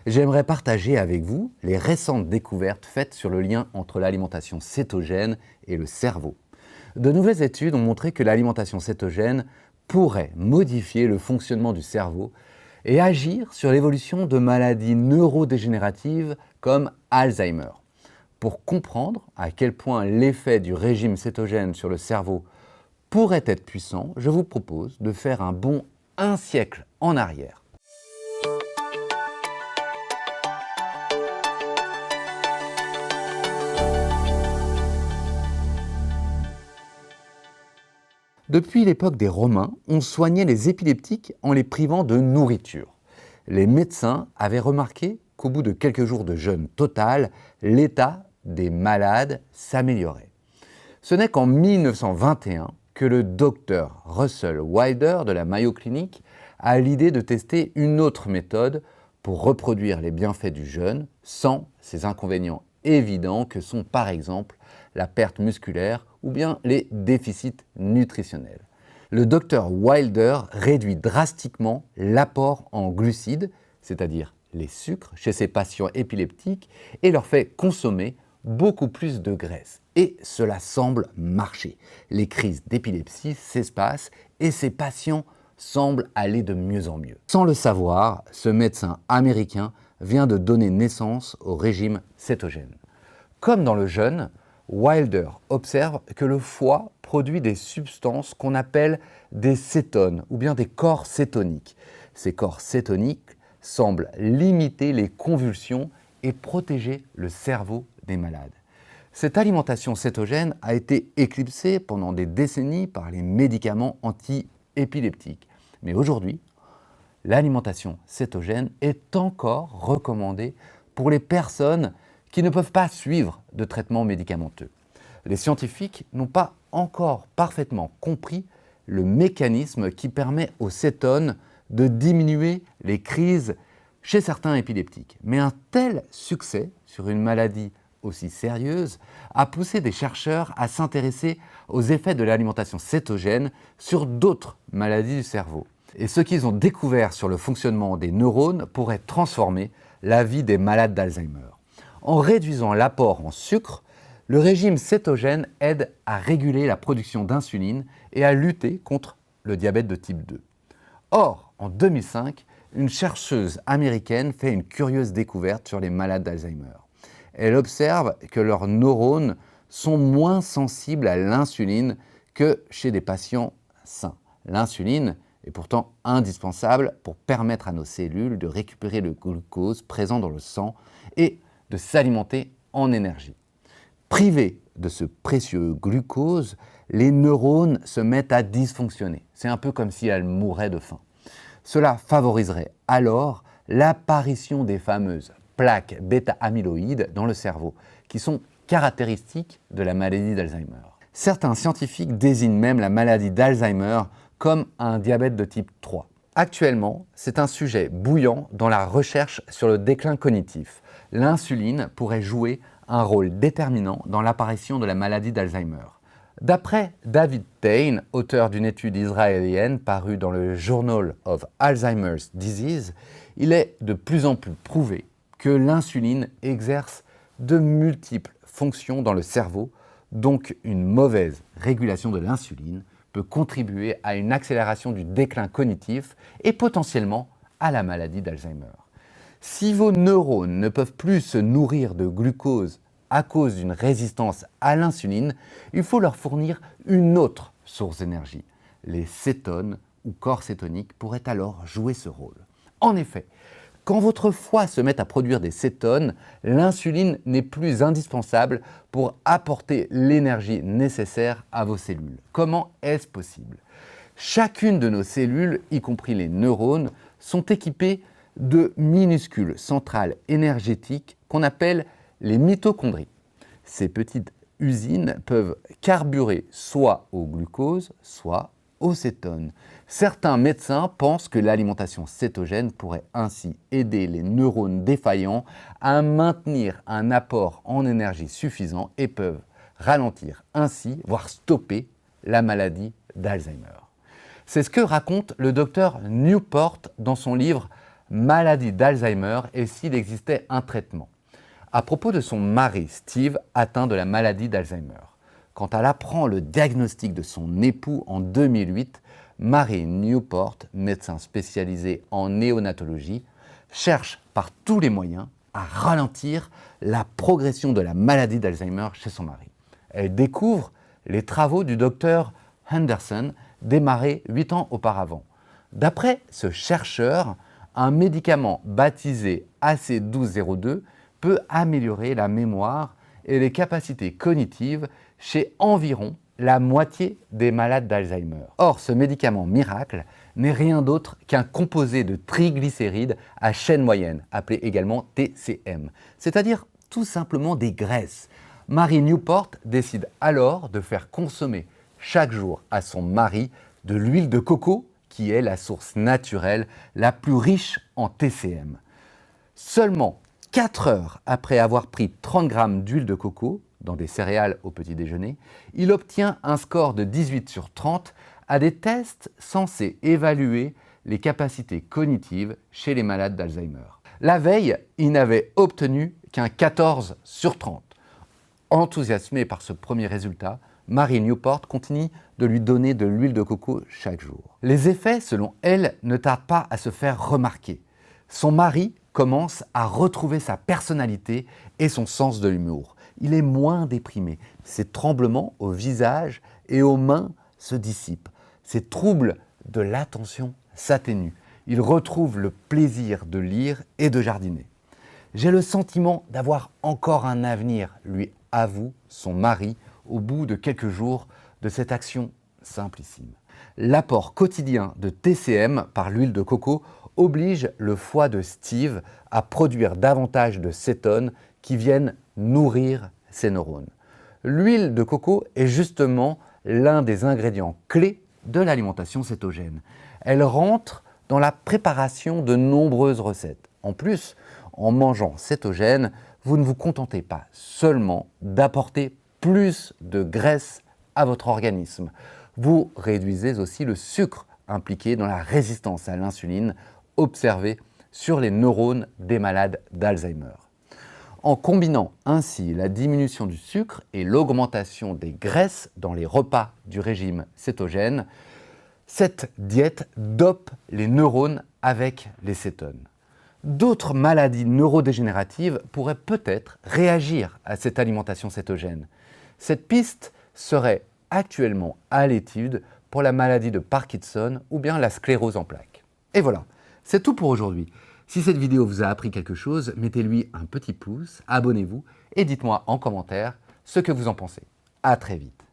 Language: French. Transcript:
j'aimerais partager avec vous les récentes découvertes faites sur le lien entre l'alimentation cétogène et le cerveau. De nouvelles études ont montré que l'alimentation cétogène pourrait modifier le fonctionnement du cerveau et agir sur l'évolution de maladies neurodégénératives comme Alzheimer. Pour comprendre à quel point l'effet du régime cétogène sur le cerveau pourrait être puissant, je vous propose de faire un bond un siècle en arrière. Depuis l'époque des Romains, on soignait les épileptiques en les privant de nourriture. Les médecins avaient remarqué qu'au bout de quelques jours de jeûne total, l'état des malades s'améliorait. Ce n'est qu'en 1921 que le docteur Russell Wilder de la Mayo Clinic a l'idée de tester une autre méthode pour reproduire les bienfaits du jeûne sans ces inconvénients évidents que sont par exemple la perte musculaire ou bien les déficits nutritionnels. Le docteur Wilder réduit drastiquement l'apport en glucides, c'est-à-dire les sucres, chez ses patients épileptiques et leur fait consommer beaucoup plus de graisse. Et cela semble marcher. Les crises d'épilepsie s'espacent et ces patients semblent aller de mieux en mieux. Sans le savoir, ce médecin américain vient de donner naissance au régime cétogène. Comme dans le jeûne, Wilder observe que le foie produit des substances qu'on appelle des cétones ou bien des corps cétoniques. Ces corps cétoniques semblent limiter les convulsions et protéger le cerveau des malades. Cette alimentation cétogène a été éclipsée pendant des décennies par les médicaments anti-épileptiques. Mais aujourd'hui, l'alimentation cétogène est encore recommandée pour les personnes qui ne peuvent pas suivre de traitement médicamenteux. Les scientifiques n'ont pas encore parfaitement compris le mécanisme qui permet aux cétones de diminuer les crises chez certains épileptiques. Mais un tel succès sur une maladie aussi sérieuse a poussé des chercheurs à s'intéresser aux effets de l'alimentation cétogène sur d'autres maladies du cerveau. Et ce qu'ils ont découvert sur le fonctionnement des neurones pourrait transformer la vie des malades d'Alzheimer. En réduisant l'apport en sucre, le régime cétogène aide à réguler la production d'insuline et à lutter contre le diabète de type 2. Or, en 2005, une chercheuse américaine fait une curieuse découverte sur les malades d'Alzheimer. Elle observe que leurs neurones sont moins sensibles à l'insuline que chez des patients sains. L'insuline est pourtant indispensable pour permettre à nos cellules de récupérer le glucose présent dans le sang et de s'alimenter en énergie. Privés de ce précieux glucose, les neurones se mettent à dysfonctionner. C'est un peu comme si elles mouraient de faim. Cela favoriserait alors l'apparition des fameuses plaques bêta-amyloïdes dans le cerveau, qui sont caractéristiques de la maladie d'Alzheimer. Certains scientifiques désignent même la maladie d'Alzheimer comme un diabète de type 3. Actuellement, c'est un sujet bouillant dans la recherche sur le déclin cognitif. L'insuline pourrait jouer un rôle déterminant dans l'apparition de la maladie d'Alzheimer. D'après David Tain, auteur d'une étude israélienne parue dans le Journal of Alzheimer's Disease, il est de plus en plus prouvé que l'insuline exerce de multiples fonctions dans le cerveau, donc une mauvaise régulation de l'insuline peut contribuer à une accélération du déclin cognitif et potentiellement à la maladie d'Alzheimer. Si vos neurones ne peuvent plus se nourrir de glucose à cause d'une résistance à l'insuline, il faut leur fournir une autre source d'énergie. Les cétones ou corps cétoniques pourraient alors jouer ce rôle. En effet, quand votre foie se met à produire des cétones, l'insuline n'est plus indispensable pour apporter l'énergie nécessaire à vos cellules. Comment est-ce possible ? Chacune de nos cellules, y compris les neurones, sont équipées de minuscules centrales énergétiques qu'on appelle les mitochondries. Ces petites usines peuvent carburer soit au glucose, soit aux cétones. Certains médecins pensent que l'alimentation cétogène pourrait ainsi aider les neurones défaillants à maintenir un apport en énergie suffisant et peuvent ralentir ainsi, voire stopper la maladie d'Alzheimer. C'est ce que raconte le docteur Newport dans son livre maladie d'Alzheimer et s'il existait un traitement. À propos de son mari, Steve, atteint de la maladie d'Alzheimer. Quand elle apprend le diagnostic de son époux en 2008, Mary Newport, médecin spécialisé en néonatologie, cherche par tous les moyens à ralentir la progression de la maladie d'Alzheimer chez son mari. Elle découvre les travaux du docteur Henderson, démarrés 8 ans auparavant. D'après ce chercheur, un médicament baptisé AC1202 peut améliorer la mémoire et les capacités cognitives chez environ la moitié des malades d'Alzheimer. Or, ce médicament miracle n'est rien d'autre qu'un composé de triglycérides à chaîne moyenne, appelé également TCM, c'est-à-dire tout simplement des graisses. Mary Newport décide alors de faire consommer chaque jour à son mari de l'huile de coco, qui est la source naturelle la plus riche en TCM. Seulement 4 heures après avoir pris 30 grammes d'huile de coco, dans des céréales au petit déjeuner, il obtient un score de 18 sur 30 à des tests censés évaluer les capacités cognitives chez les malades d'Alzheimer. La veille, il n'avait obtenu qu'un 14 sur 30. Enthousiasmée par ce premier résultat, Mary Newport continue de lui donner de l'huile de coco chaque jour. Les effets, selon elle, ne tardent pas à se faire remarquer. Son mari commence à retrouver sa personnalité et son sens de l'humour. Il est moins déprimé. Ses tremblements au visage et aux mains se dissipent. Ses troubles de l'attention s'atténuent. Il retrouve le plaisir de lire et de jardiner. J'ai le sentiment d'avoir encore un avenir, lui avoue son mari au bout de quelques jours de cette action simplissime. L'apport quotidien de TCM par l'huile de coco oblige le foie de Steve à produire davantage de cétones qui viennent nourrir ses neurones. L'huile de coco est justement l'un des ingrédients clés de l'alimentation cétogène. Elle rentre dans la préparation de nombreuses recettes. En plus, en mangeant cétogène, vous ne vous contentez pas seulement d'apporter plus de graisse à votre organisme. Vous réduisez aussi le sucre impliqué dans la résistance à l'insuline observée sur les neurones des malades d'Alzheimer. En combinant ainsi la diminution du sucre et l'augmentation des graisses dans les repas du régime cétogène, cette diète dope les neurones avec les cétones. D'autres maladies neurodégénératives pourraient peut-être réagir à cette alimentation cétogène. Cette piste serait actuellement à l'étude pour la maladie de Parkinson ou bien la sclérose en plaques. Et voilà, c'est tout pour aujourd'hui. Si cette vidéo vous a appris quelque chose, mettez-lui un petit pouce, abonnez-vous et dites-moi en commentaire ce que vous en pensez. À très vite.